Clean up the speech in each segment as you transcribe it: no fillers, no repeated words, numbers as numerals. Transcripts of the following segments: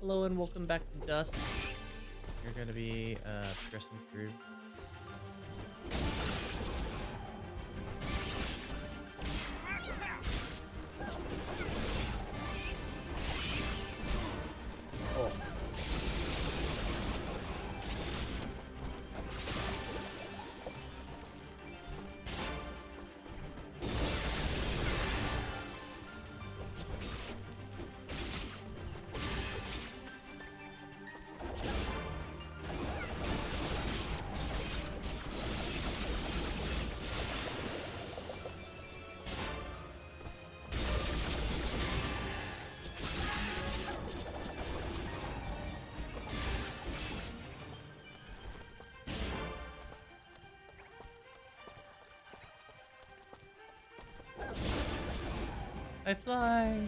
Hello and welcome back to Dust. You're gonna be progressing through. Oh. I fly.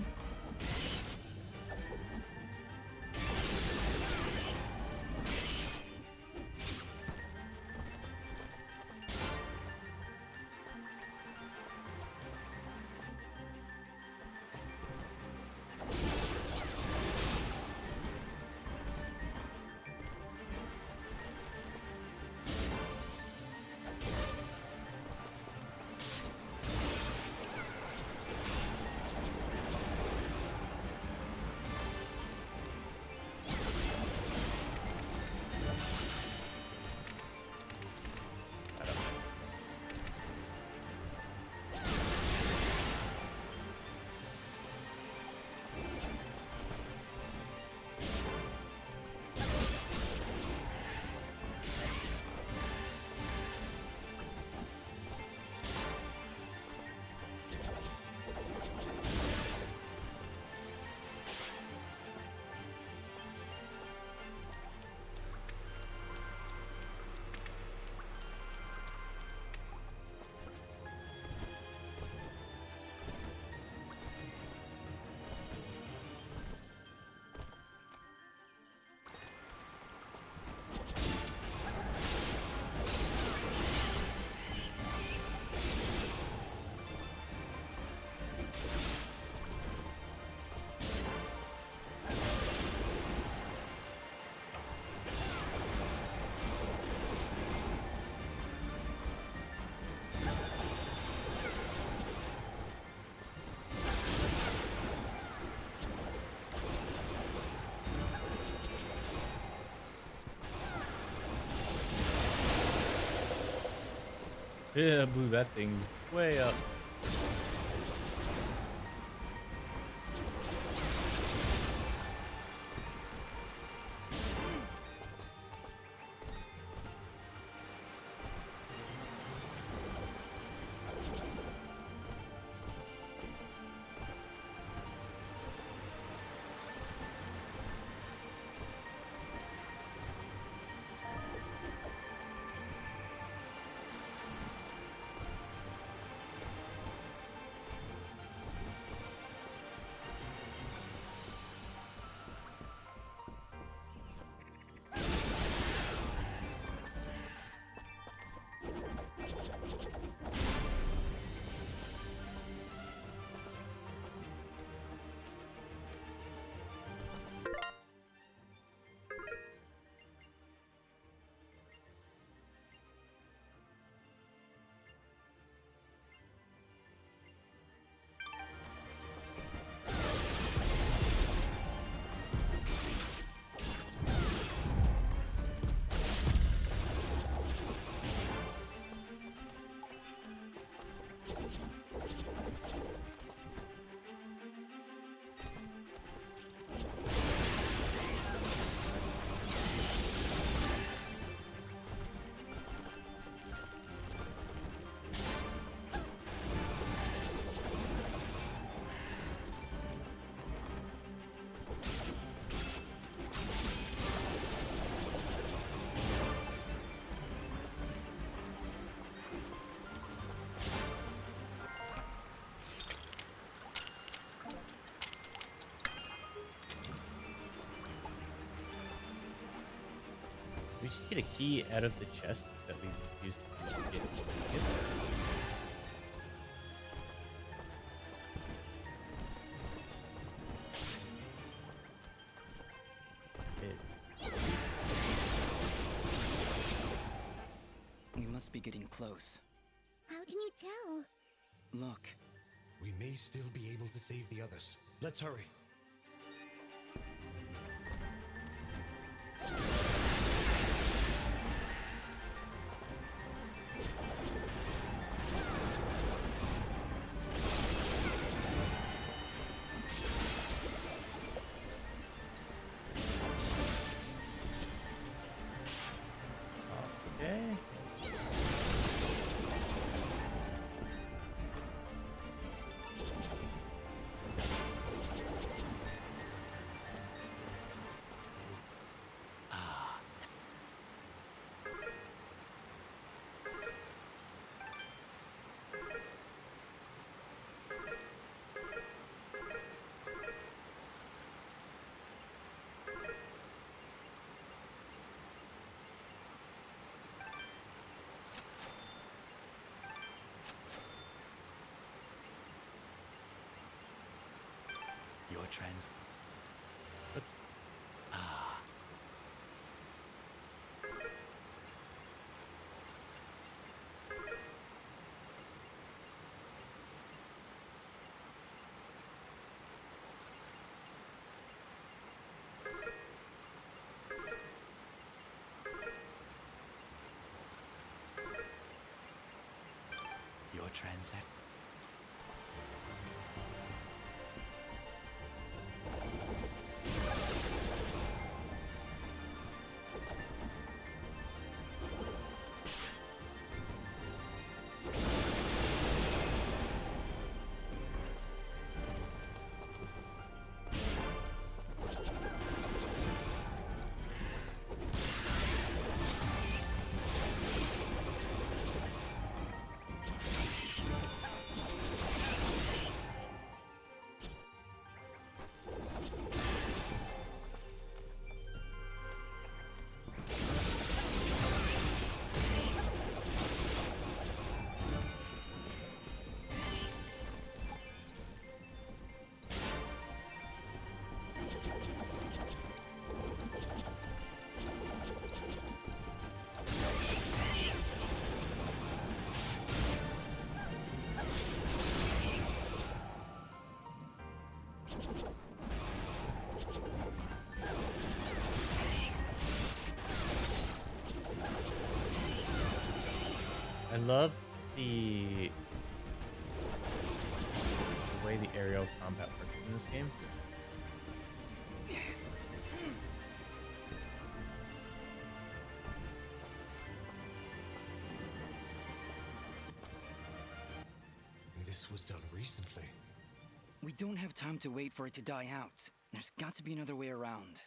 Yeah, blew that thing way up. We just get a key out of the chest that we used to investigate. must be getting close. How can you tell? Look. We may still be able to save the others. Let's hurry. Okay. Your trans... Oops. Ah. Your transact... I love the way the aerial combat works in this game. This was done recently. We don't have time to wait for it to die out. There's got to be another way around.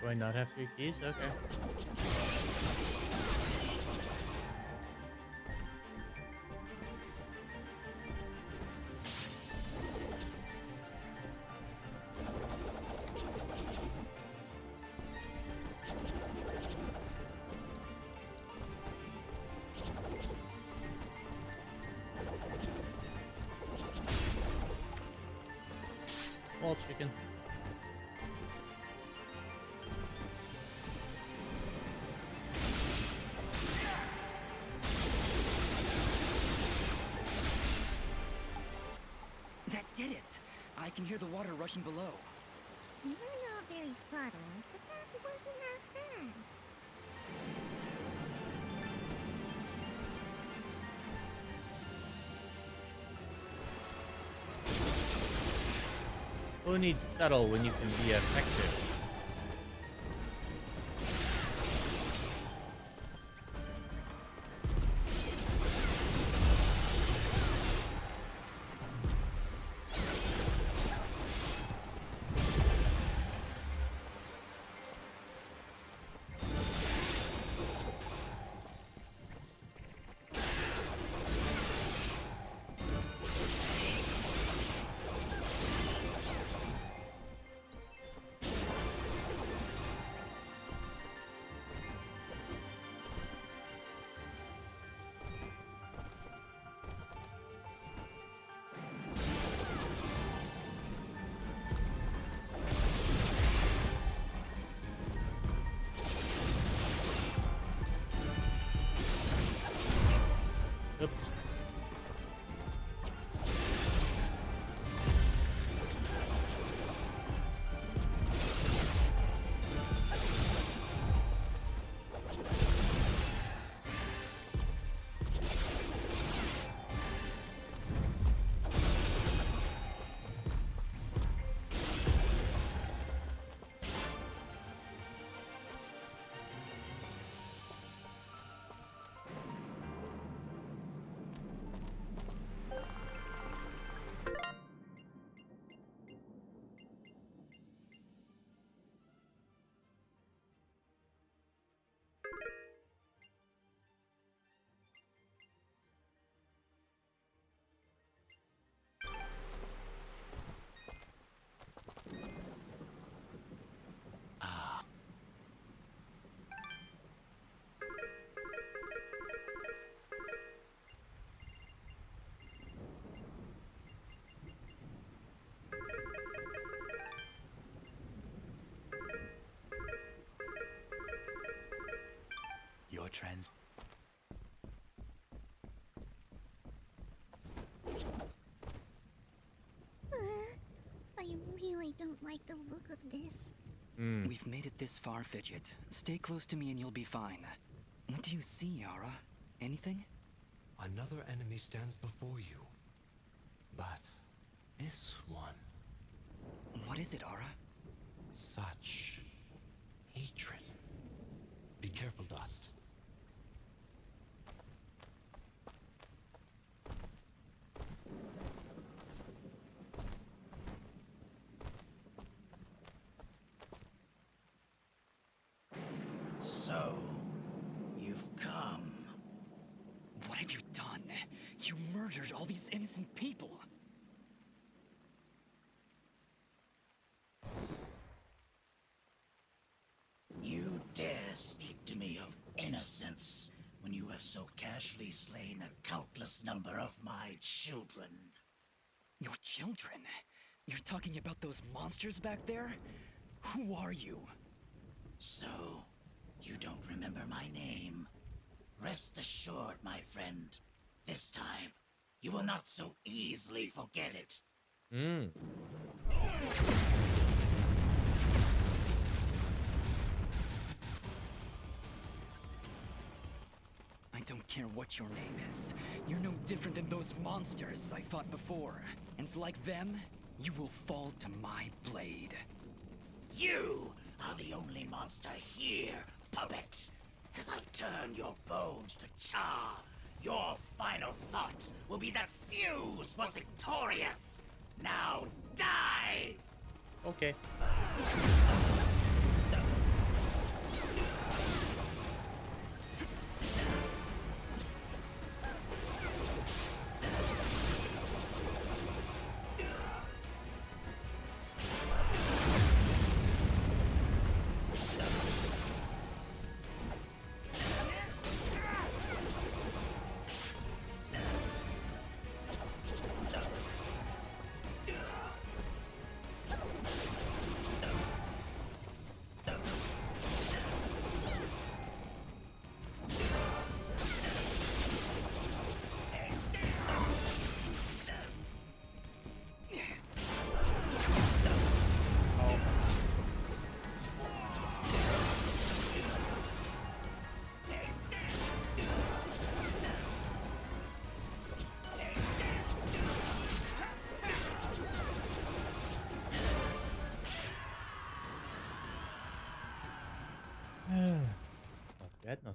Do I not have 3 keys? Okay. Wall chicken. can hear the water rushing below. You were not very subtle, but that wasn't half bad. Who needs subtle when you can be effective? Oops. Your trans... I really don't like the look of this. We've made it this far, Fidget. Stay close to me and you'll be fine. What do you see, Yara? Anything? Another enemy stands before you. But this one... What is it, Ara? Such... hatred. Be careful, Dust. So, you've come. What have you done? You murdered all these innocent people. You dare speak to me of innocence when you have so casually slain a countless number of my children. Your children? You're talking about those monsters back there? Who are you? So, you don't remember my name? Rest assured, my friend. This time, you will not so easily forget it. I don't care what your name is. You're no different than those monsters I fought before. And like them, you will fall to my blade. You are the only monster here, puppet. As I turn your bones to char, your final thought will be that Fuse was victorious. Now die! Okay.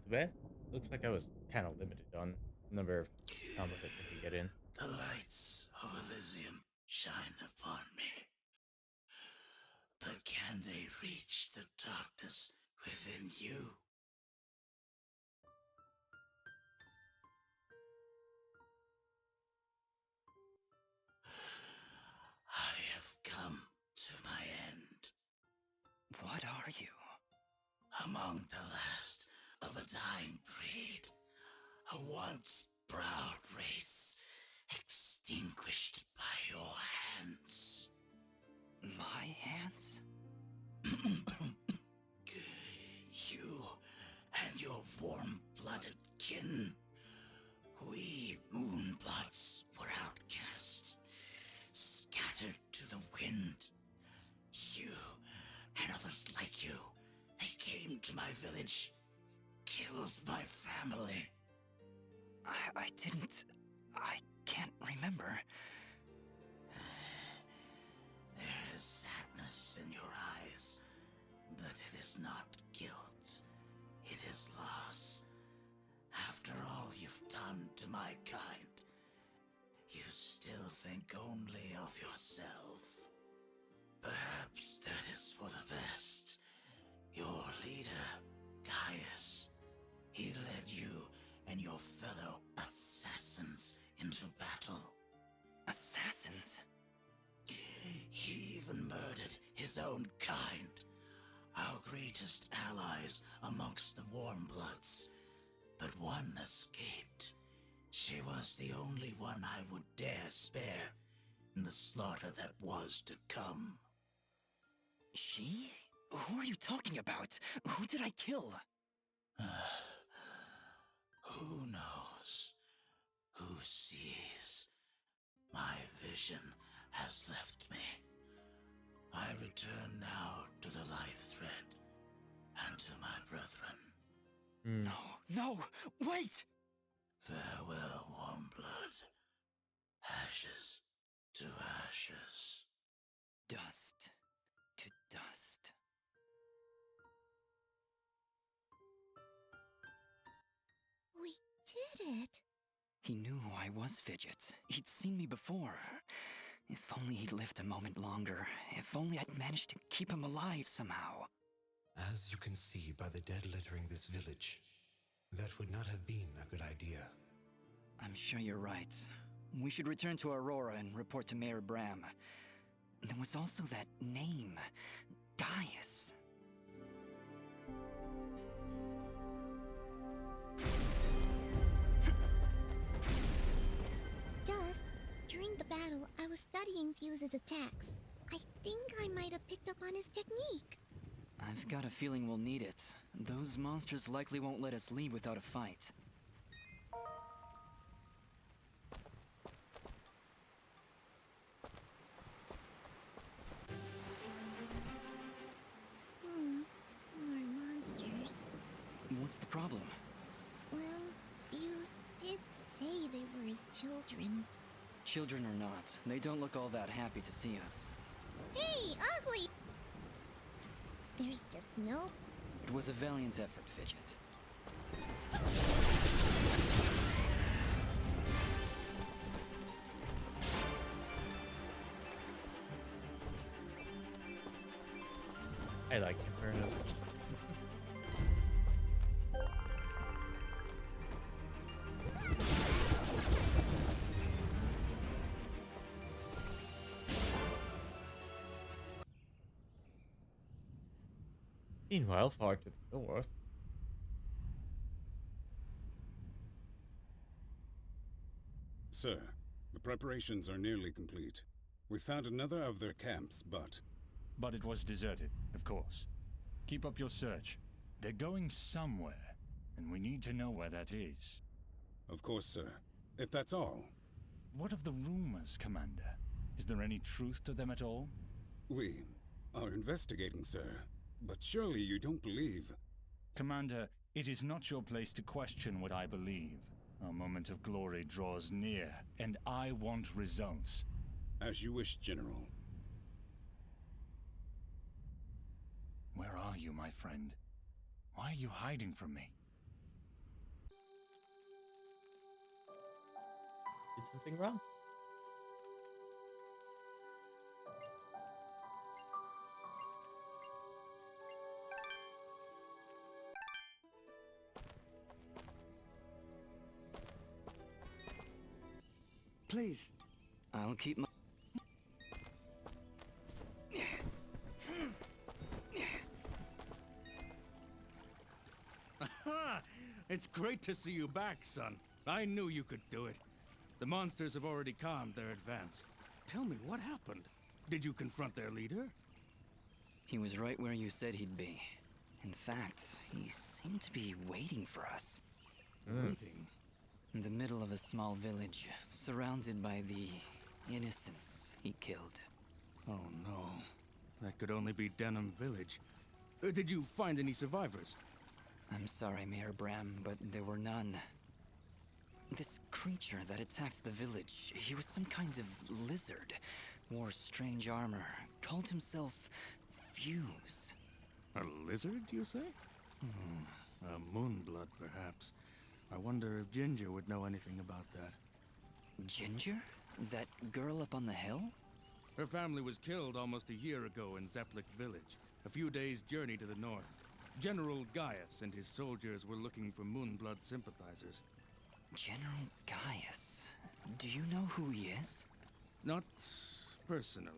too bad. Looks like I was kind of limited on number of combo hits I could get in. The lights of Elysian shine upon me. But can they reach the darkness within you? I have come to my end. What are you? Among the last of a dying breed, a once proud race, extinguished by your hands. My hands? You and your warm-blooded kin, we Moonbloods were outcast, scattered to the wind. You and others like you, they came to my village, killed my family. I didn't... I can't remember. There is sadness in your eyes, but it is not guilt. It is loss. After all you've done to my kind, you still think only of yourself. Perhaps that is for the best. Your leader, Gaius, he led you and your fellow assassins into battle. Assassins? He even murdered his own kind. Our greatest allies amongst the Warmbloods. But one escaped. She was the only one I would dare spare in the slaughter that was to come. She? Who are you talking about? Who did I kill? Who knows? Who sees? My vision has left me. I return now to the life thread and to my brethren. No, wait! Farewell, Warmblood. Ashes to ashes. Dust to dust. We did it. He knew who I was, Fidget. He'd seen me before. If only he'd lived a moment longer. If only I'd managed to keep him alive somehow. As you can see by the dead littering this village, that would not have been a good idea. I'm sure you're right. We should return to Aurora and report to Mayor Bram. There was also that name, Gaius. Dust, during the battle, I was studying Fuse's attacks. I think I might have picked up on his technique. I've got a feeling we'll need it. Those monsters likely won't let us leave without a fight. More monsters. What's the problem? Well, Fuse did say they were his children. Children or not, they don't look all that happy to see us. Hey, ugly! There's just no... It was a valiant effort, Fidget. I like Inferno. Meanwhile, far to the north. Sir, the preparations are nearly complete. We found another of their camps, but it was deserted, of course. Keep up your search. They're going somewhere, and we need to know where that is. of course, sir. If that's all, What of the rumors, Commander? Is there any truth to them at all? we are investigating, sir. But surely you don't believe... Commander, it is not your place to question what I believe. Our moment of glory draws near, and I want results. As you wish, General. Where are you, my friend? Why are you hiding from me? did something wrong. Please. I'll keep my... Aha! It's great to see you back, son. I knew you could do it. The monsters have already calmed their advance. Tell me, what happened? Did you confront their leader? He was right where you said he'd be. In fact, he seemed to be waiting for us. Waiting? In the middle of a small village, surrounded by the innocents he killed. Oh no. That could only be Denham Village. Did you find any survivors? I'm sorry, Mayor Bram, but there were none. This creature that attacked the village, he was some kind of lizard, wore strange armor, called himself Fuse. A lizard, you say? A moonblood, perhaps. I wonder if Ginger would know anything about that. Ginger? That girl up on the hill? Her family was killed almost a year ago in Zepplik Village, a few days' journey to the north. General Gaius and his soldiers were looking for Moonblood sympathizers. General Gaius? Do you know who he is? Not personally.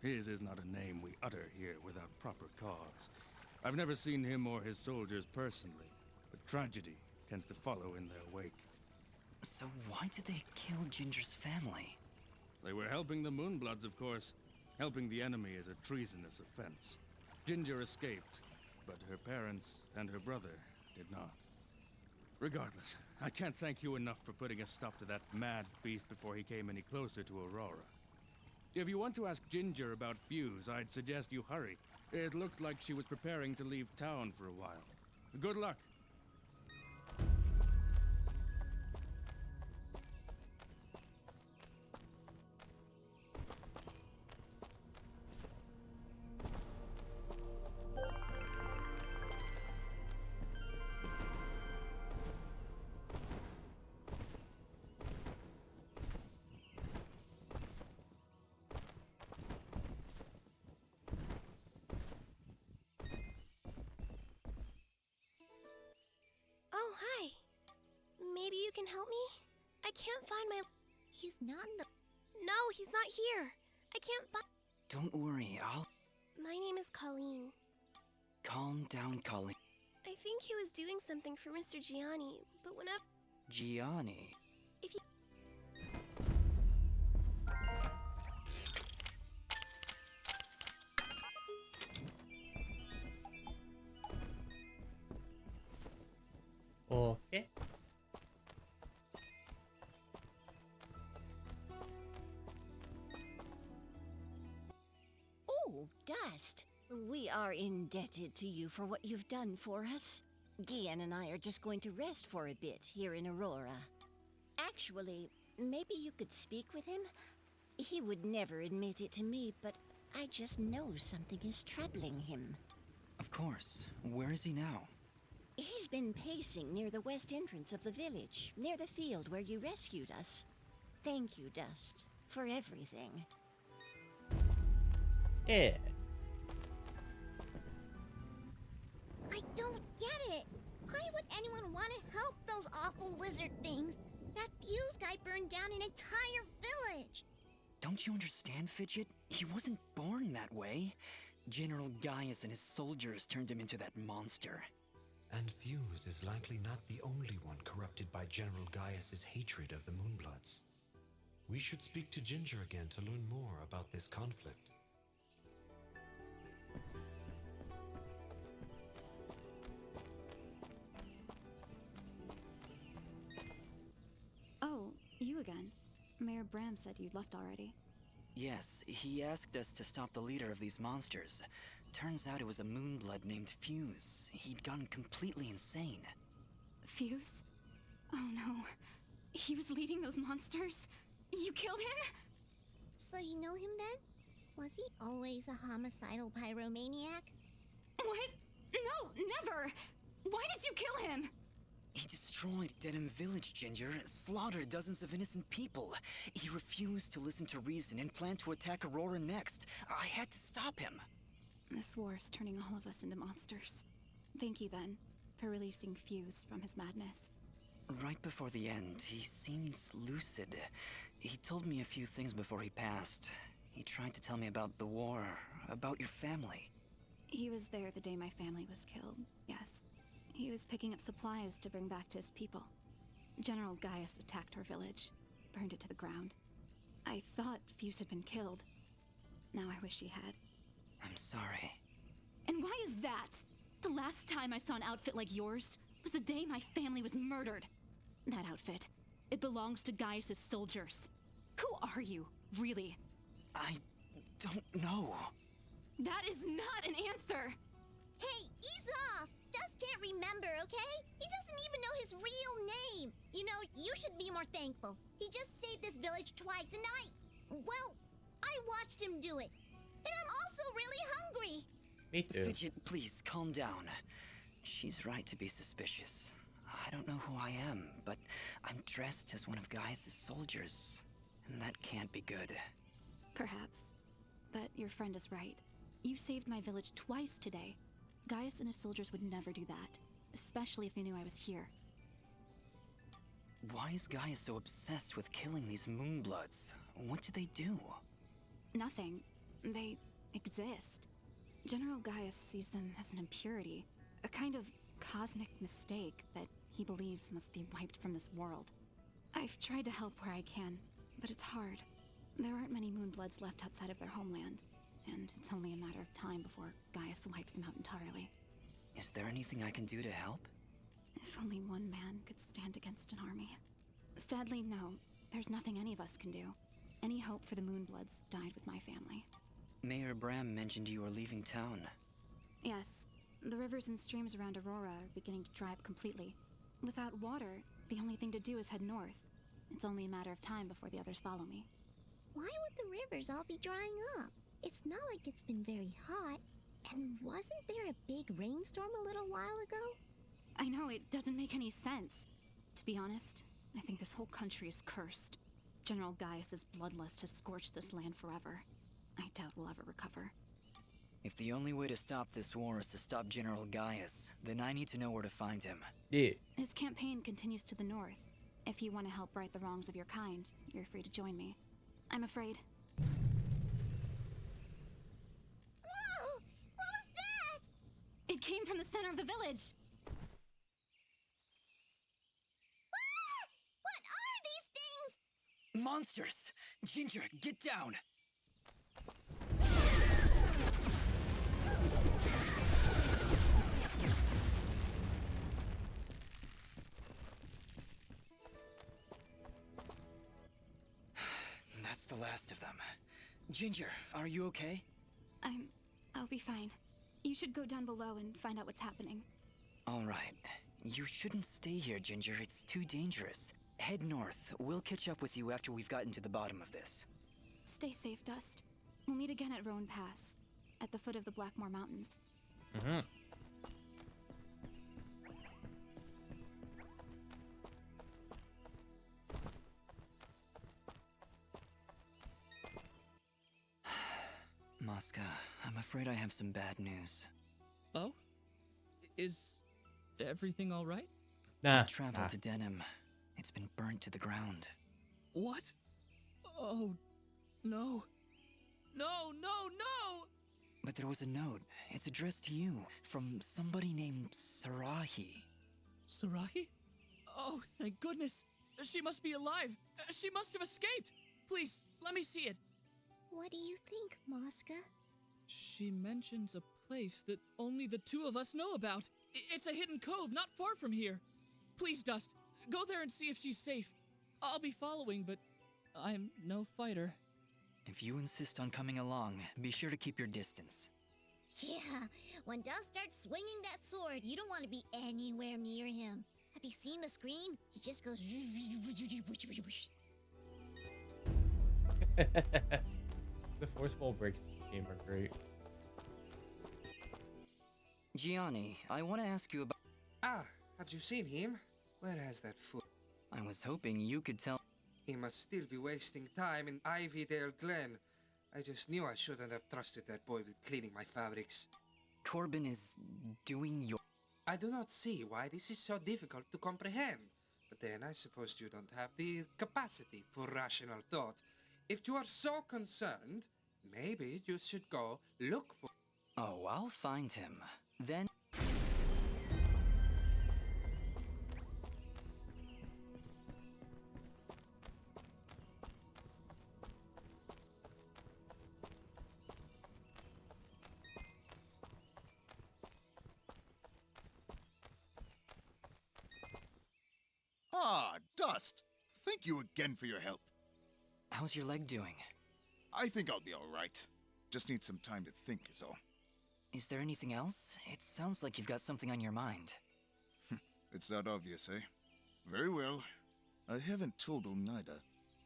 His is not a name we utter here without proper cause. I've never seen him or his soldiers personally, but tragedy tends to follow in their wake. So why did they kill Ginger's family? They were helping the Moonbloods, of course. Helping the enemy is a treasonous offense. Ginger escaped, but her parents and her brother did not. Regardless, I can't thank you enough for putting a stop to that mad beast before he came any closer to Aurora. If you want to ask Ginger about Fuse, I'd suggest you hurry. It looked like she was preparing to leave town for a while. Good luck. Oh, hi. Maybe you can help me? I can't find my... He's not in the... No, he's not here. I can't find... Don't worry, I'll... My name is Colleen. Calm down, Colleen. I think he was doing something for Mr. Gianni, but whenever... Gianni? If you... Okay. Oh, Dust. We are indebted to you for what you've done for us. Gian and I are just going to rest for a bit here in Aurora. Actually, maybe you could speak with him? He would never admit it to me, but I just know something is troubling him. Of course. Where is he now? He's been pacing near the west entrance of the village, near the field where you rescued us. Thank you, Dust, for everything. Yeah. I don't get it. Why would anyone want to help those awful lizard things? That Fuse guy burned down an entire village. Don't you understand, Fidget? He wasn't born that way. General Gaius and his soldiers turned him into that monster. And Fuse is likely not the only one corrupted by General Gaius's hatred of the Moonbloods. We should speak to Ginger again to learn more about this conflict. Oh, you again. Mayor Bram said you'd left already. Yes, he asked us to stop the leader of these monsters. Turns out it was a Moonblood named Fuse. He'd gone completely insane. Fuse? Oh no. He was leading those monsters? You killed him? So you know him then? Was he always a homicidal pyromaniac? What? No, never! Why did you kill him? He destroyed destroyed Denham Village, Ginger, slaughtered dozens of innocent people. He refused to listen to reason and planned to attack Aurora next. I had to stop him. This war is turning all of us into monsters. Thank you, then, for releasing Fuse from his madness. Right before the end, he seemed lucid. He told me a few things before he passed. He tried to tell me about the war, about your family. He was there the day my family was killed, yes. He was picking up supplies to bring back to his people. General Gaius attacked our village, burned it to the ground. I thought Fuse had been killed. Now I wish he had. I'm sorry. And why is that? The last time I saw an outfit like yours was the day my family was murdered. That outfit, it belongs to Gaius's soldiers. Who are you, really? I don't know. That is not an answer! Hey, ease off! Dust can't remember, okay? He doesn't even know his real name. You know, you should be more thankful. He just saved this village twice, and well, I watched him do it. And I'm also really hungry. Me too. Fidget, please, calm down. She's right to be suspicious. I don't know who I am, but I'm dressed as one of Gaius' soldiers. And that can't be good. Perhaps. But your friend is right. You saved my village twice today. Gaius and his soldiers would never do that, especially if they knew I was here. Why is Gaius so obsessed with killing these Moonbloods? What do they do? Nothing. They exist. General Gaius sees them as an impurity, a kind of cosmic mistake that he believes must be wiped from this world. I've tried to help where I can, but it's hard. There aren't many Moonbloods left outside of their homeland, and it's only a matter of time before Gaius wipes them out entirely. Is there anything I can do to help? If only one man could stand against an army. Sadly, no. There's nothing any of us can do. Any hope for the Moonbloods died with my family. Mayor Bram mentioned you were leaving town. Yes. The rivers and streams around Aurora are beginning to dry up completely. Without water, the only thing to do is head north. It's only a matter of time before the others follow me. Why would the rivers all be drying up? It's not like it's been very hot. And wasn't there a big rainstorm a little while ago? I know, it doesn't make any sense. To be honest, I think this whole country is cursed. General Gaius's bloodlust has scorched this land forever. I doubt we'll ever recover. If the only way to stop this war is to stop General Gaius, then I need to know where to find him. Yeah. His campaign continues to the north. If you want to help right the wrongs of your kind, you're free to join me. I'm afraid. Whoa! What was that? It came from the center of the village! Ah! What are these things? Monsters! Ginger, get down! That's the last of them. Ginger, are you okay? I'll be fine. You should go down below and find out what's happening. All right. You shouldn't stay here, Ginger. It's too dangerous. Head north. We'll catch up with you after we've gotten to the bottom of this. Stay safe, Dust. We'll meet again at Roan Pass, at the foot of the Blackmore Mountains. Mm-hmm. Mosca, I'm afraid I have some bad news. Oh? Is everything all right? Nah. Travel to Denham. It's been burnt to the ground. What? Oh, no. No, no, no! But there was a note. It's addressed to you, from somebody named Sarahi. Sarahi? Oh, thank goodness. She must be alive. She must have escaped. Please, let me see it. What do you think, Mosca? She mentions a place that only the two of us know about. It's a hidden cove not far from here. Please, Dust, go there and see if she's safe. I'll be following, but I'm no fighter. If you insist on coming along, be sure to keep your distance. Yeah, when Dust starts swinging that sword, you don't want to be anywhere near him. Have you seen the screen? He just goes... The forceful breaks in this game are great. Gianni, I want to ask you about... Ah, have you seen him? Where has that fool? I was hoping you could tell. He must still be wasting time in Ivydale Glen. I just knew I shouldn't have trusted that boy with cleaning my fabrics. Corbin is doing your. I do not see why this is so difficult to comprehend. But then I suppose you don't have the capacity for rational thought. If you are so concerned, maybe you should go look for. Oh, I'll find him. Then. Ah, Dust! Thank you again for your help. How's your leg doing? I think I'll be alright. Just need some time to think is all. Is there anything else? It sounds like you've got something on your mind. It's that obvious, eh? Very well. I haven't told Oneida,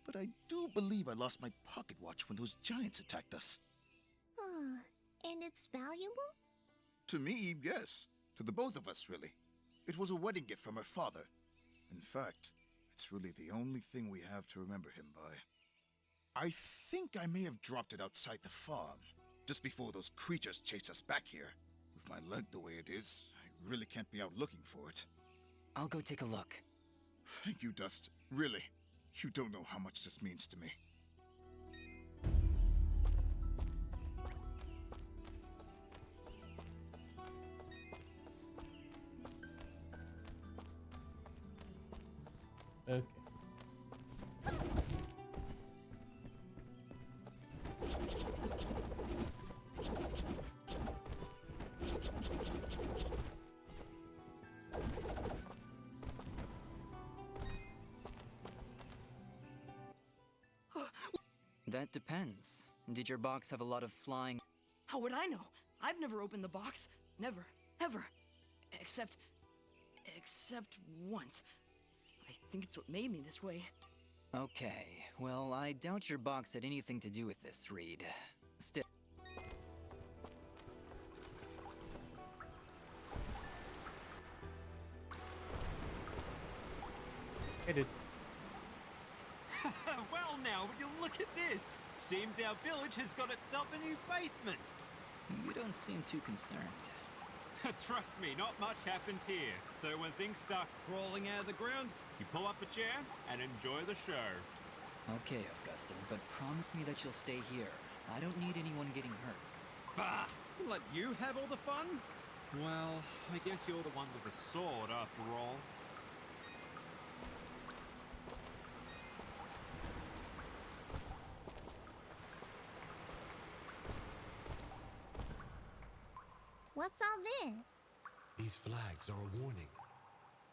but I do believe I lost my pocket watch when those giants attacked us. And it's valuable? To me, yes. To the both of us, really. It was a wedding gift from her father. In fact, it's really the only thing we have to remember him by. I think I may have dropped it outside the farm, just before those creatures chased us back here. With my leg the way it is, I really can't be out looking for it. I'll go take a look. Thank you, Dust. Really. You don't know how much this means to me. Okay. That depends. Did your box have a lot of flying? How would I know? I've never opened the box. Never. Ever. Except once. I think it's what made me this way. Okay, well, I doubt your box had anything to do with this, Reed. Still. Hey, dude. Well now, would you look at this? Seems our village has got itself a new basement. You don't seem too concerned. Trust me, not much happens here. So when things start crawling out of the ground, you pull up a chair and enjoy the show. Okay, Augustin, but promise me that you'll stay here. I don't need anyone getting hurt. Bah! Let you have all the fun? Well, I guess you're the one with the sword after all. What's all this? These flags are a warning.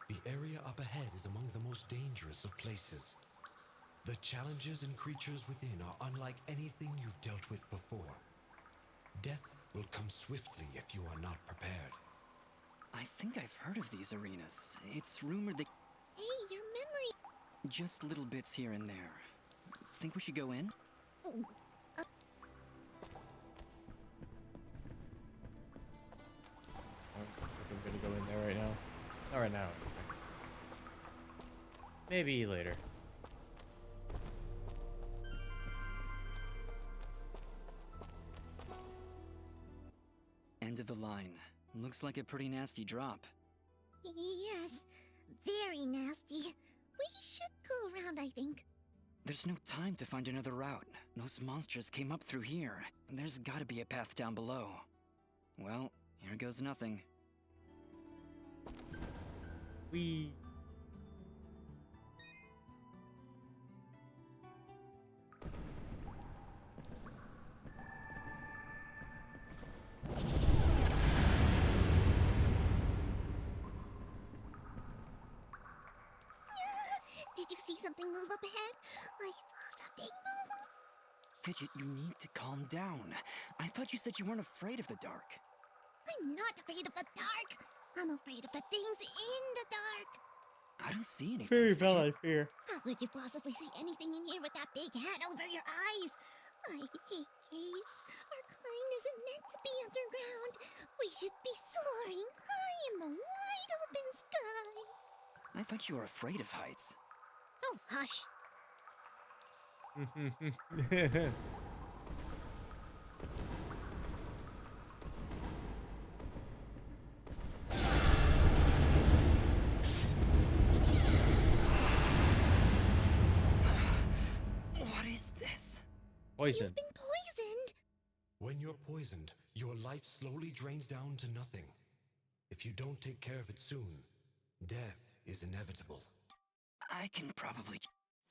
The area up ahead is among the most dangerous of places. The challenges and creatures within are unlike anything you've dealt with before. Death will come swiftly if you are not prepared. I think I've heard of these arenas. It's rumored that... Hey, your memory... Just little bits here and there. Think we should go in? I'm gonna go in there right now. Not right now. Maybe later. End of the line. Looks like a pretty nasty drop. Yes, very nasty. We should go around, I think. There's no time to find another route. Those monsters came up through here. There's gotta be a path down below. Well, here goes nothing. We. Did you see something move up ahead? I saw something move. Fidget, you need to calm down. I thought you said you weren't afraid of the dark. I'm not afraid of the dark. I'm afraid of the things in the dark. I don't see anything. Very valid fear. How could you possibly see anything in here with that big hat over your eyes? I hate caves. Our kind isn't meant to be underground. We should be soaring high in the wide open sky. I thought you were afraid of heights. Oh, hush. What is this? Poison. You've been poisoned. When you're poisoned, your life slowly drains down to nothing. If you don't take care of it soon, death is inevitable. I can probably...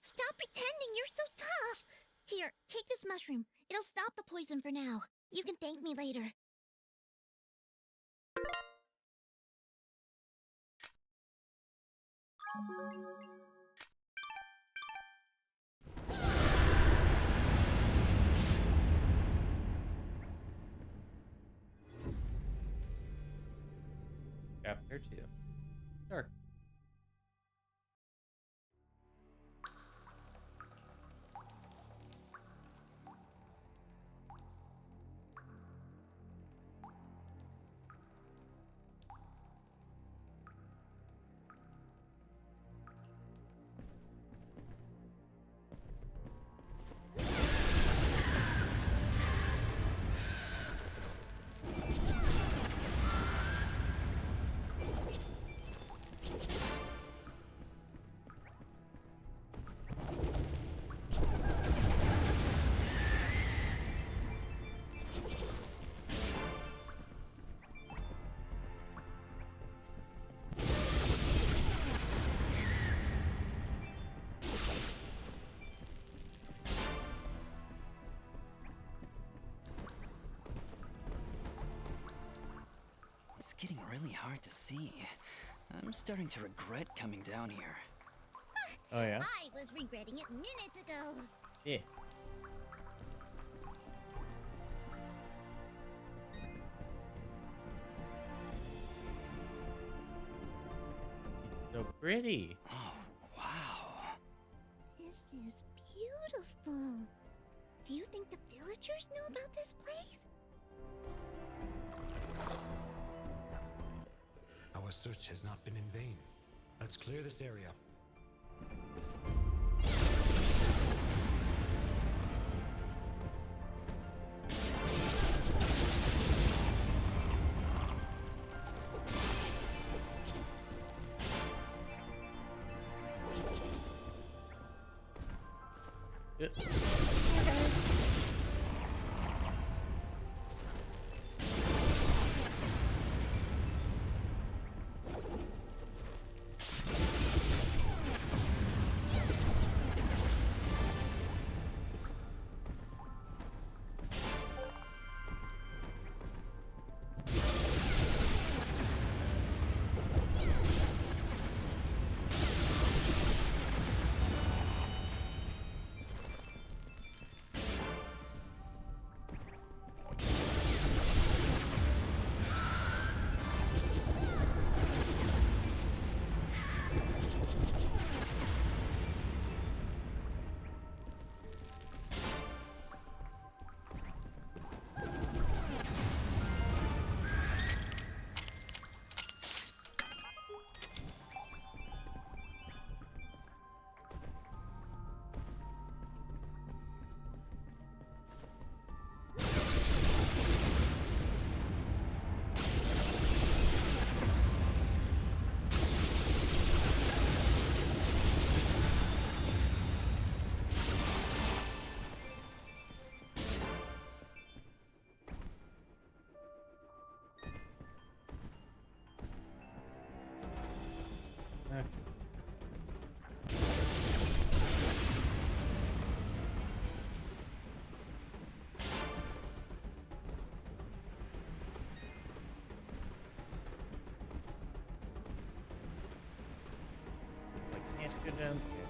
Stop pretending you're so tough. Here, take this mushroom. It'll stop the poison for now. You can thank me later. Chapter 2. Dark. It's getting really hard to see. I'm starting to regret coming down here. Oh, yeah? I was regretting it minutes ago. Yeah. It's so pretty. Oh, wow. This is beautiful. Do you think the villagers know about this place? Our search has not been in vain. Let's clear this area. Good. Here goes. Okay. I can't go down here.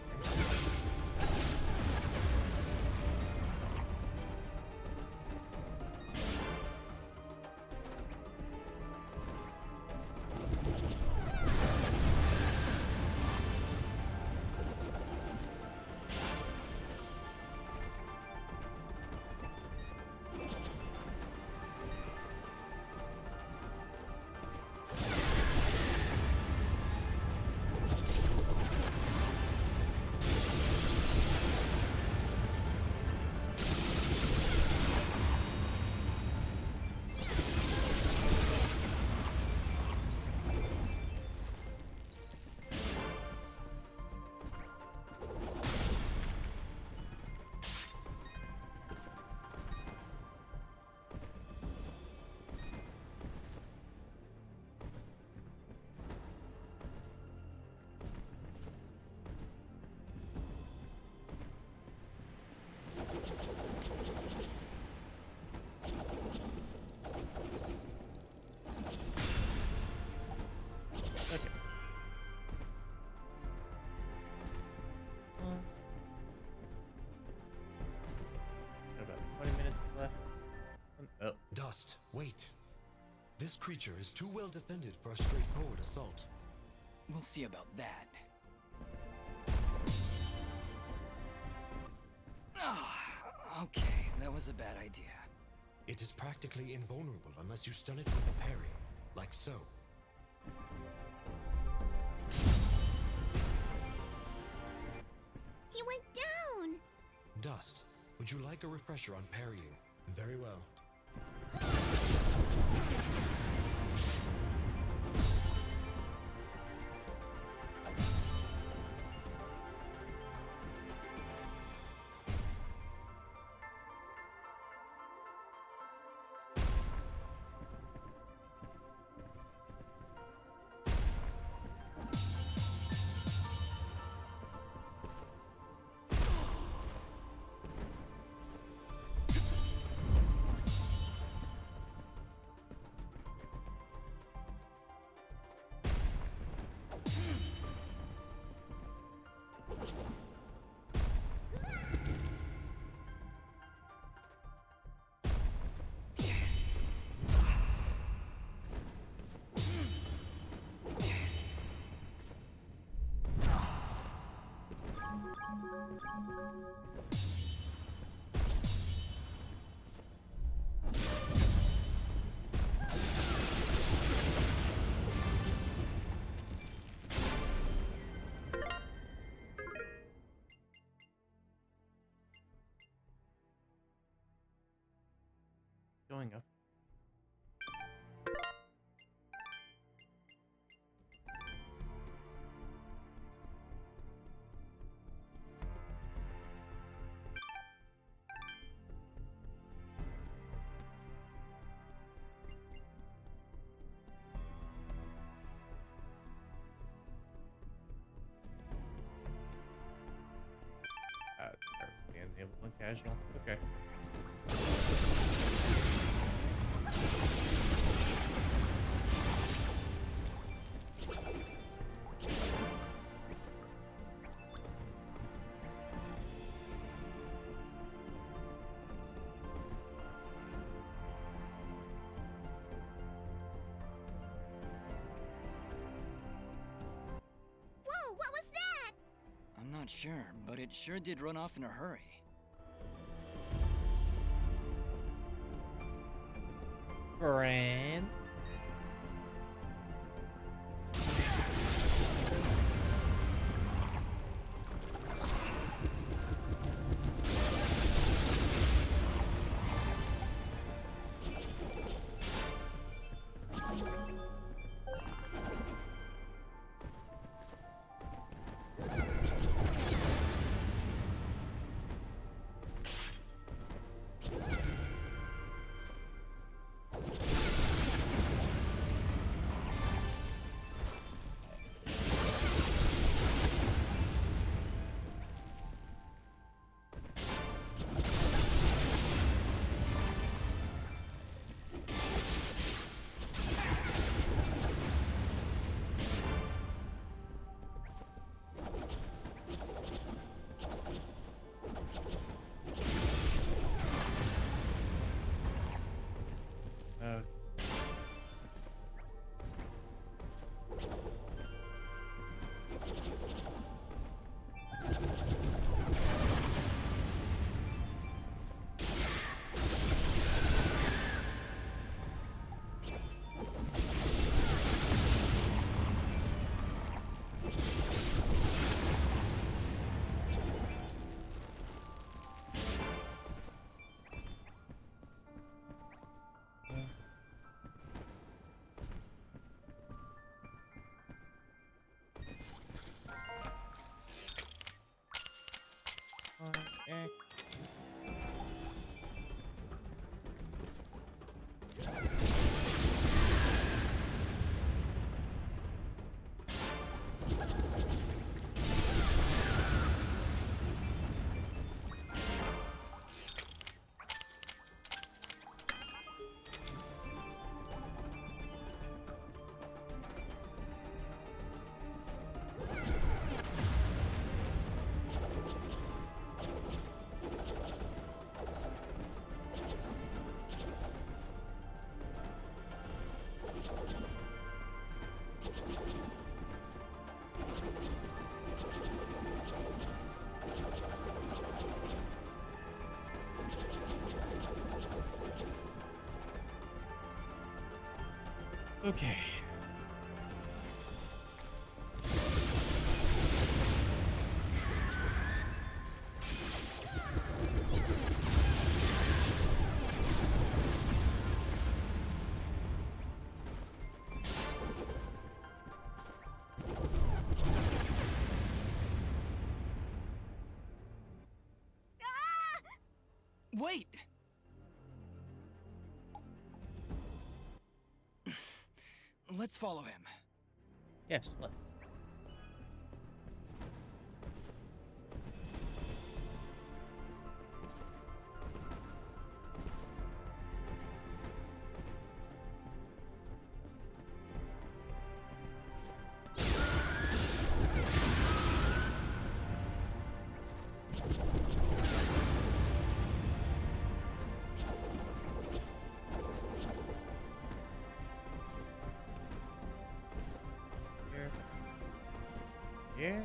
Wait. This creature is too well defended for a straightforward assault. We'll see about that. Okay, that was a bad idea. It is practically invulnerable unless you stun it with a parry, like so. He went down! Dust, would you like a refresher on parrying? Very well. Going up. And they have one casual. Okay. Whoa, what was that? I'm not sure, but it sure did run off in a hurry. Grand. Okay. Wait! Let's follow him. Yes, let. Here.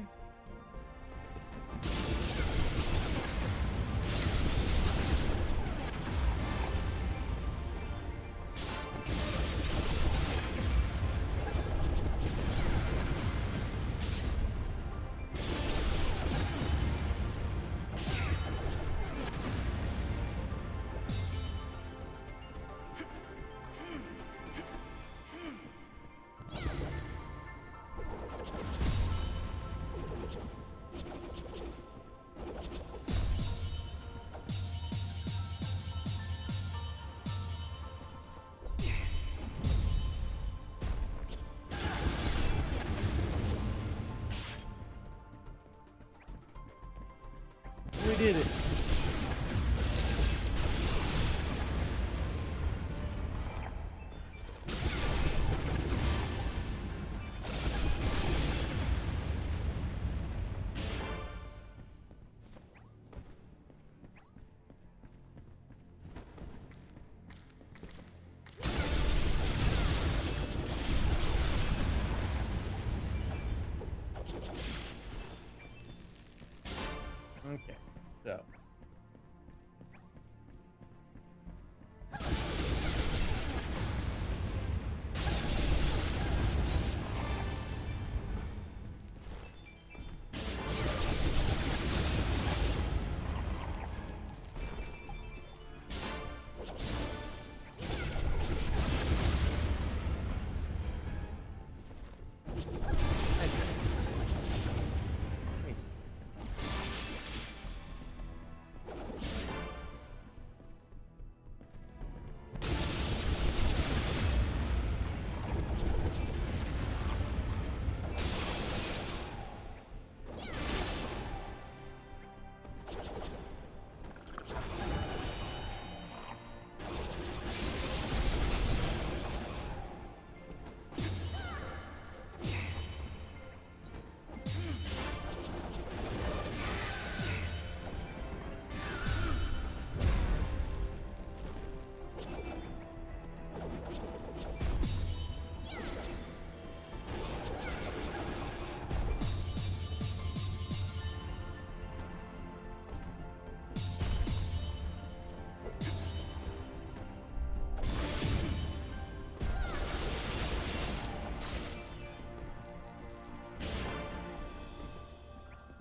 We did it. Okay, so.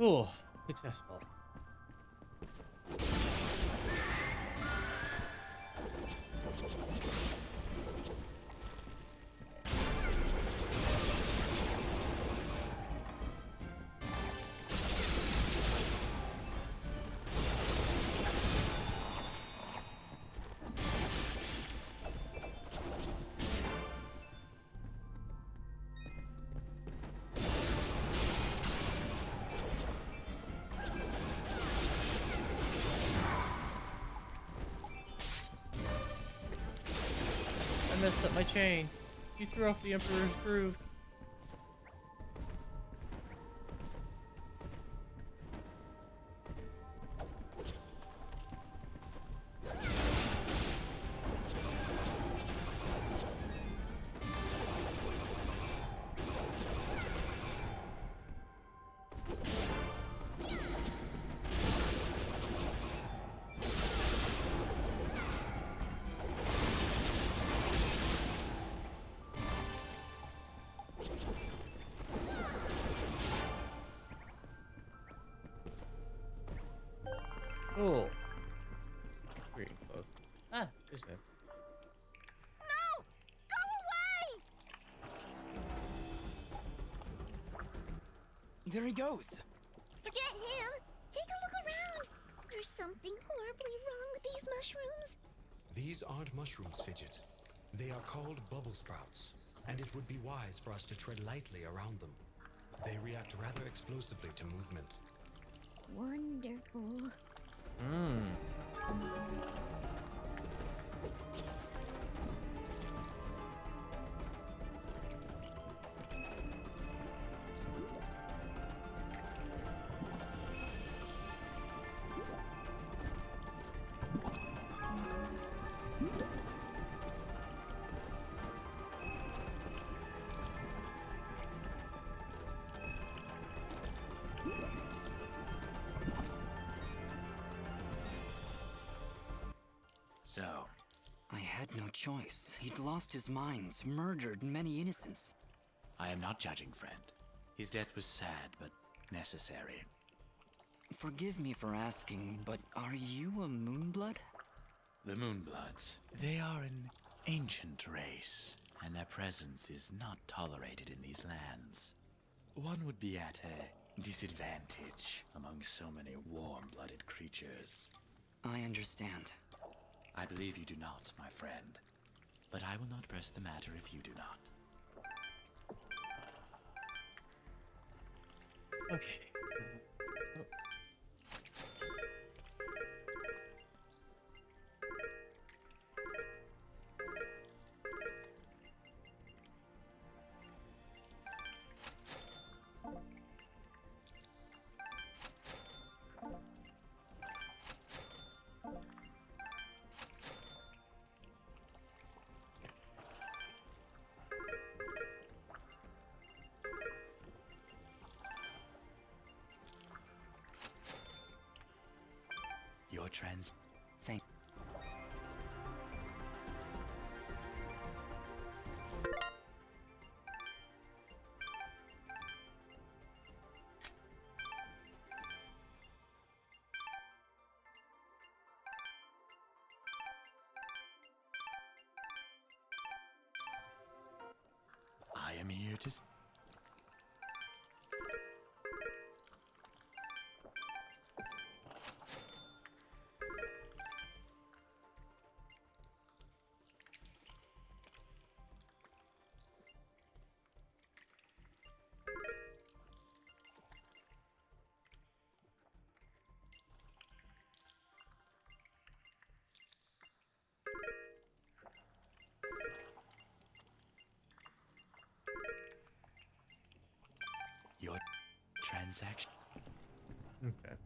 Oh, successful. I messed up my chain. You threw off the Emperor's groove. Cool. Pretty close. Ah, there's that. No! Go away! There he goes. Forget him. Take a look around. There's something horribly wrong with these mushrooms. These aren't mushrooms, Fidget. They are called bubble sprouts, and it would be wise for us to tread lightly around them. They react rather explosively to movement. Wonderful. So, I had no choice. He'd lost his mind, murdered many innocents. I am not judging, friend. His death was sad, but necessary. Forgive me for asking, but are you a Moonblood? The Moonbloods. They are an ancient race, and their presence is not tolerated in these lands. One would be at a disadvantage among so many warm-blooded creatures. I understand. I believe you do not, my friend. But I will not press the matter if you do not. Okay. Your Thank. I am here to... Your transaction. Okay.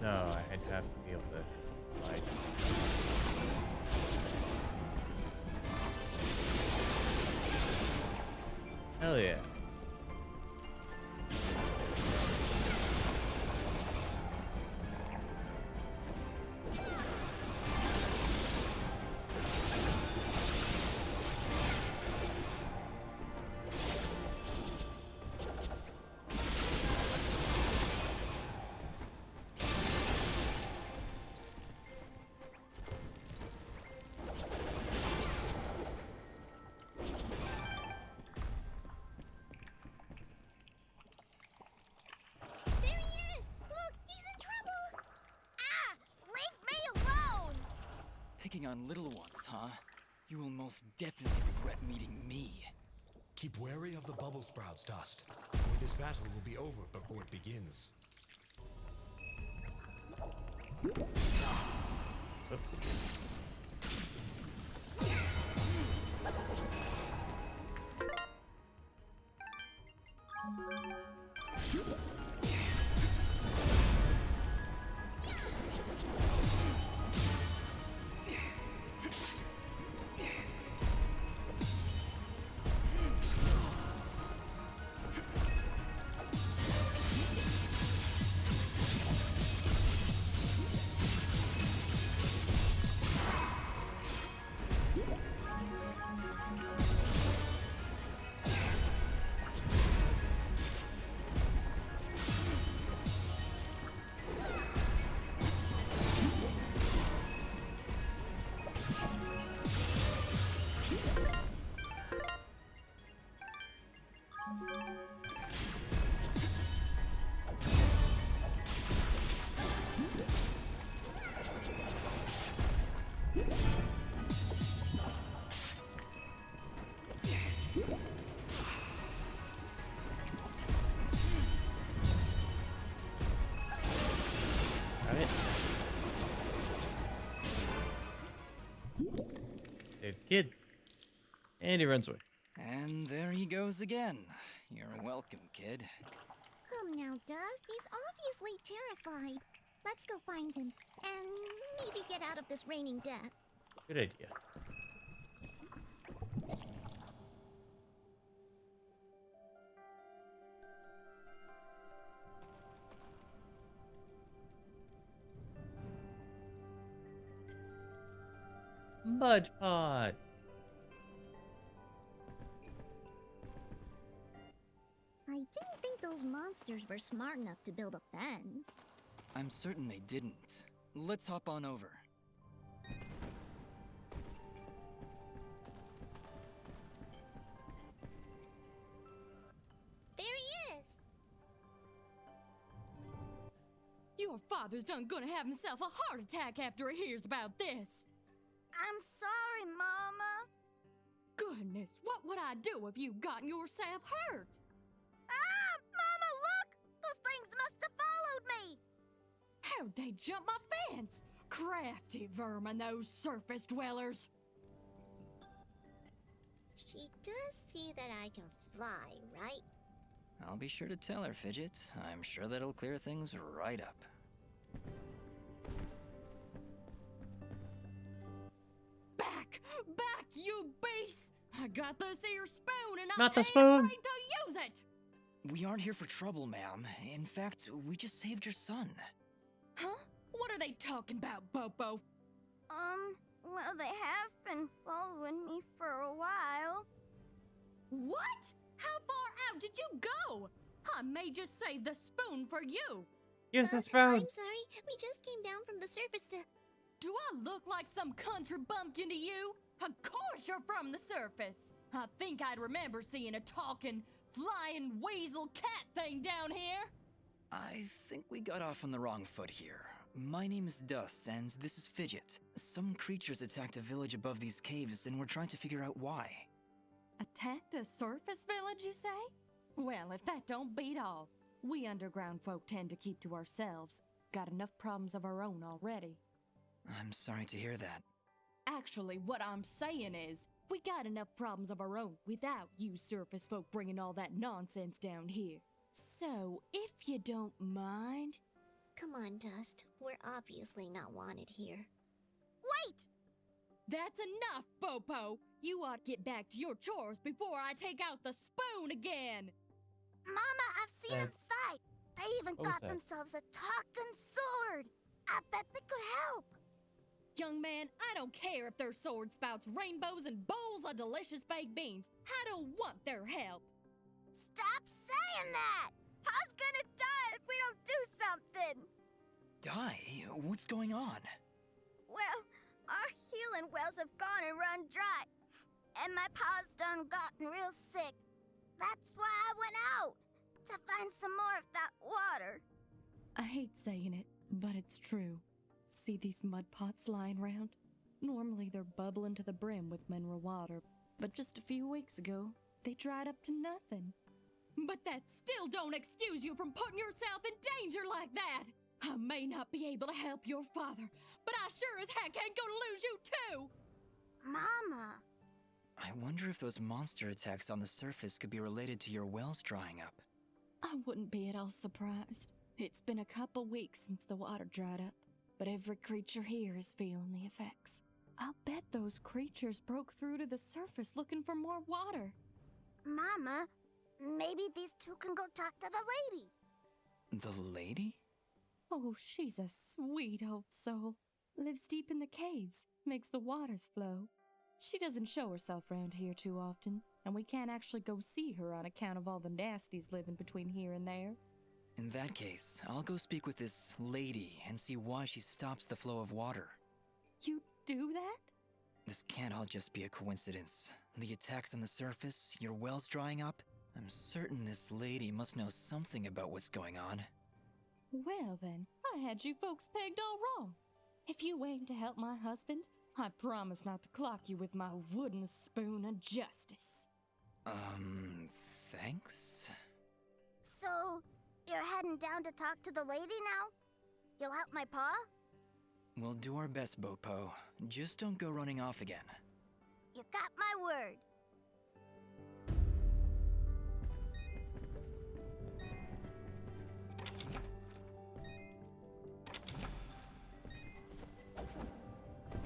No, I'd have to be able to like. Hell yeah. feeding on little ones, huh? You will most definitely regret meeting me. Keep wary of the bubble sprouts, Dust, or this battle will be over before it begins. Save the kid. And he runs away. And there he goes again. You're welcome, kid. Come now, Dust. He's obviously terrified. Let's go find him. And maybe get out of this raining death. Good idea. Mud pot. I didn't think those monsters were smart enough to build a fence. I'm certain they didn't. Let's hop on over. There he is! Your father's done gonna have himself a heart attack after he hears about this. I'm sorry, Mama. Goodness, what would I do if you gotten yourself hurt? Ah! Mama, look! Those things must have followed me! How'd they jump my fence? Crafty vermin, those surface dwellers. She does see that I can fly, right? I'll be sure to tell her, Fidget. I'm sure that'll clear things right up. Back, you beast! I got this here spoon and Not I the ain't spoon. afraid to use it! We aren't here for trouble, ma'am. In fact, we just saved your son. Huh? What are they talking about, Bopo? Well, they have been following me for a while. What? How far out did you go? I may just save the spoon for you. Use the spoon. I'm sorry, we just came down from the surface to... Do I look like some country bumpkin to you? Of course you're from the surface. I think I'd remember seeing a talking, flying weasel cat thing down here. I think we got off on the wrong foot here. My name is Dust, and this is Fidget. Some creatures attacked a village above these caves, and we're trying to figure out why. Attacked a surface village, you say? Well, if that don't beat all. We underground folk tend to keep to ourselves. Got enough problems of our own already. I'm sorry to hear that. Actually, what I'm saying is, we got enough problems of our own without you surface folk bringing all that nonsense down here. So, if you don't mind... Come on, Dust. We're obviously not wanted here. Wait! That's enough, Bopo! You ought to get back to your chores before I take out the spoon again! Mama, I've seen them fight. They even got themselves a talking sword. I bet they could help. Young man, I don't care if their sword spouts rainbows and bowls of delicious baked beans. I don't want their help. Stop saying that! Pa's gonna die if we don't do something! Die? What's going on? Well, our healing wells have gone and run dry. And my pa's done gotten real sick. That's why I went out, to find some more of that water. I hate saying it, but it's true. See these mud pots lying around? Normally they're bubbling to the brim with mineral water, but just a few weeks ago, they dried up to nothing. But that still don't excuse you from putting yourself in danger like that! I may not be able to help your father, but I sure as heck ain't gonna lose you too! Mama. I wonder if those monster attacks on the surface could be related to your wells drying up. I wouldn't be at all surprised. It's been a couple weeks since the water dried up, but every creature here is feeling the effects. I'll bet those creatures broke through to the surface looking for more water. Mama, maybe these two can go talk to the lady. The lady? Oh, she's a sweet old soul. Lives deep in the caves, makes the waters flow. She doesn't show herself around here too often, and we can't actually go see her on account of all the nasties living between here and there. In that case, I'll go speak with this lady and see why she stops the flow of water. You do that? This can't all just be a coincidence. The attacks on the surface, your wells drying up. I'm certain this lady must know something about what's going on. Well then, I had you folks pegged all wrong. If you aim to help my husband, I promise not to clock you with my wooden spoon of justice. Thanks? So, you're heading down to talk to the lady now? You'll help my pa? We'll do our best, Bopo. Just don't go running off again. You got my word.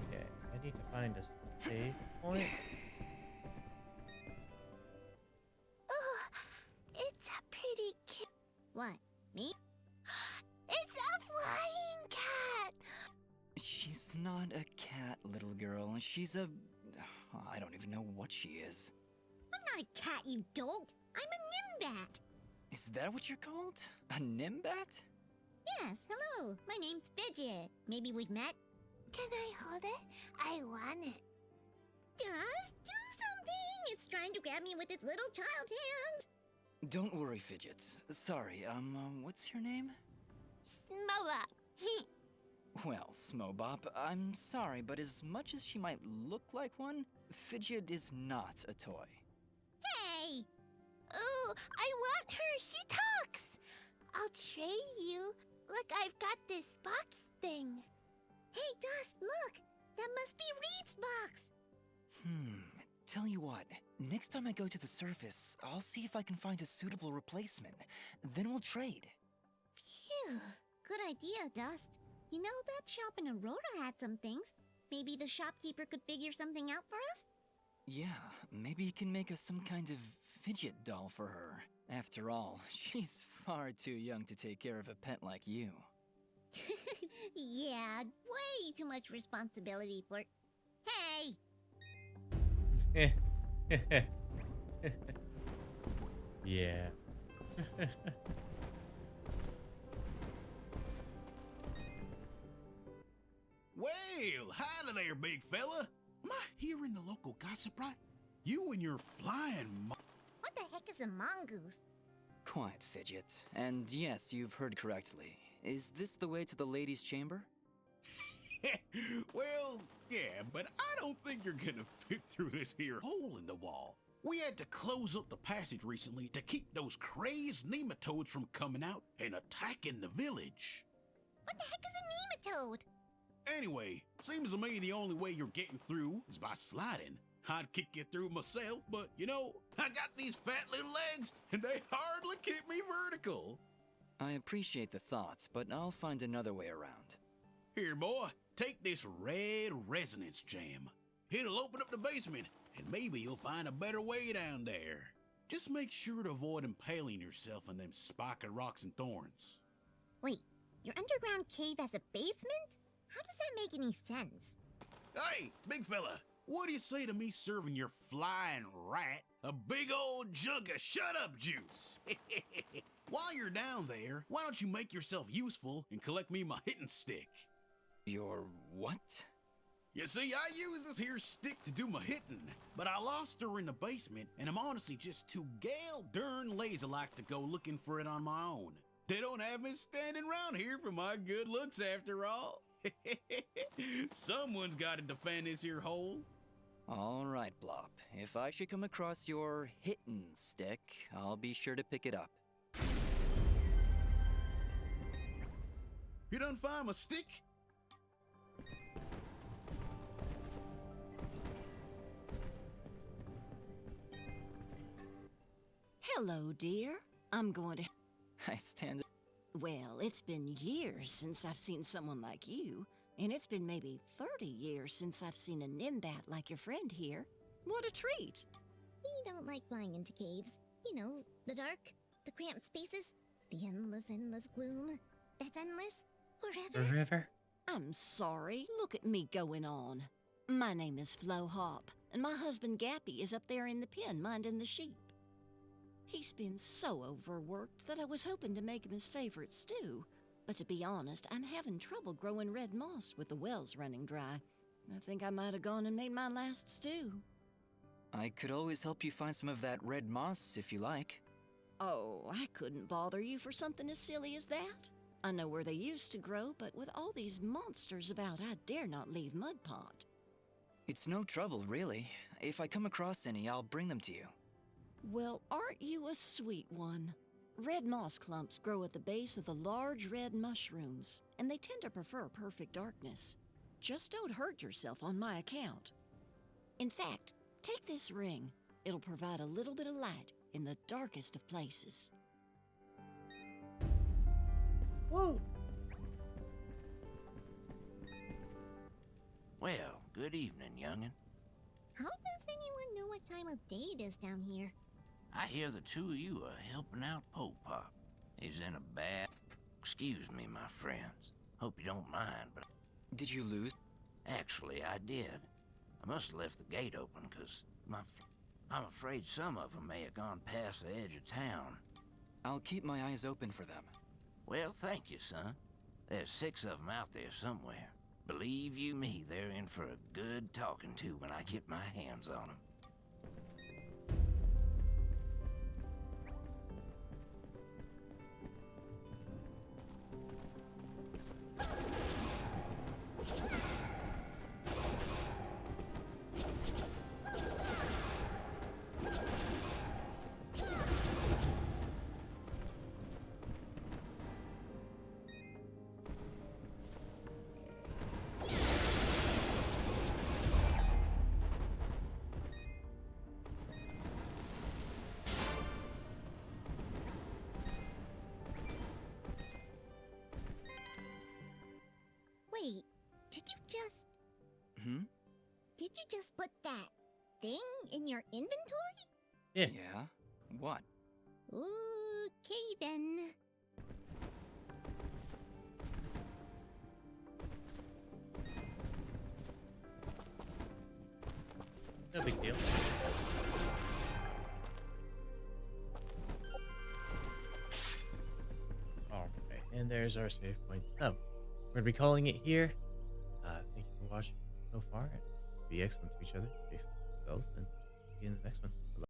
Okay, I need to find a save point. Oh, it's a pretty kid. What? Me? It's a flying cat! She's not a cat, little girl. She's a... I don't even know what she is. I'm not a cat, you dolt. I'm a nimbat. Is that what you're called? A nimbat? Yes, hello. My name's Fidget. Maybe we've met? Can I hold it? I want it. Just do something! It's trying to grab me with its little child hands. Don't worry, Fidget. Sorry, what's your name? Smoa. Well, Smobop, I'm sorry, but as much as she might look like one, Fidget is not a toy. Hey! Ooh, I want her. She talks. I'll trade you. Look, I've got this box thing. Hey, Dust, look. That must be Reed's box. Tell you what, next time I go to the surface, I'll see if I can find a suitable replacement. Then we'll trade. Phew. Good idea, Dust. You know, that shop in Aurora had some things. Maybe the shopkeeper could figure something out for us? Yeah, maybe you can make us some kind of fidget doll for her. After all, she's far too young to take care of a pet like you. Yeah, way too much responsibility, Flirt. Hey! Yeah. Well, howdy there, big fella. Am I hearing the local gossip right? You and your flying What the heck is a mongoose? Quiet, Fidget. And yes, you've heard correctly. Is this the way to the ladies' chamber? Well, yeah, but I don't think you're gonna fit through this here hole in the wall. We had to close up the passage recently to keep those crazed nematodes from coming out and attacking the village. What the heck is a nematode? Anyway, seems to me the only way you're getting through is by sliding. I'd kick you through myself, but you know, I got these fat little legs and they hardly keep me vertical. I appreciate the thought, but I'll find another way around. Here, boy, take this red resonance gem. It'll open up the basement, and maybe you'll find a better way down there. Just make sure to avoid impaling yourself on them spiky rocks and thorns. Wait, your underground cave has a basement? How does that make any sense? Hey, big fella, what do you say to me serving your flying rat a big old jug of shut-up juice? While you're down there, why don't you make yourself useful and collect me my hitting stick? Your what? You see, I use this here stick to do my hitting, but I lost her in the basement, and I'm honestly just too darn lazy like to go looking for it on my own. They don't have me standing around here for my good looks after all. Someone's got to defend this here hole. All right, Blop. If I should come across your hittin' stick, I'll be sure to pick it up. You done find my stick? Hello, dear. I'm going to... I stand... Well, it's been years since I've seen someone like you, and it's been maybe 30 years since I've seen a Nimbat like your friend here. What a treat! We don't like flying into caves. You know, the dark, the cramped spaces, the endless gloom. That's endless forever. Forever? I'm sorry. Look at me going on. My name is Flo Hop, and my husband Gappy is up there in the pen minding the sheep. He's been so overworked that I was hoping to make him his favorite stew. But to be honest, I'm having trouble growing red moss with the wells running dry. I think I might have gone and made my last stew. I could always help you find some of that red moss if you like. Oh, I couldn't bother you for something as silly as that. I know where they used to grow, but with all these monsters about, I dare not leave Mudpot. It's no trouble, really. If I come across any, I'll bring them to you. Well, aren't you a sweet one? Red moss clumps grow at the base of the large red mushrooms, and they tend to prefer perfect darkness. Just don't hurt yourself on my account. In fact, take this ring. It'll provide a little bit of light in the darkest of places. Whoa! Well, good evening, youngin'. How does anyone know what time of day it is down here? I hear the two of you are helping out Pop. He's in a bad... Excuse me, my friends. Hope you don't mind, but... Did you lose? Actually, I did. I must have left the gate open, because I'm afraid some of them may have gone past the edge of town. I'll keep my eyes open for them. Well, thank you, son. There's 6 of them out there somewhere. Believe you me, they're in for a good talking to when I get my hands on them. Wait, did you just... Did you just put that thing in your inventory? Yeah. Yeah? What? Okay then. No big deal. Alright, and there's our save point. So, we're gonna be calling it here. Thank you for watching so far, and be excellent to each other, be excellent to yourselves, and see you in the next one. Bye-bye.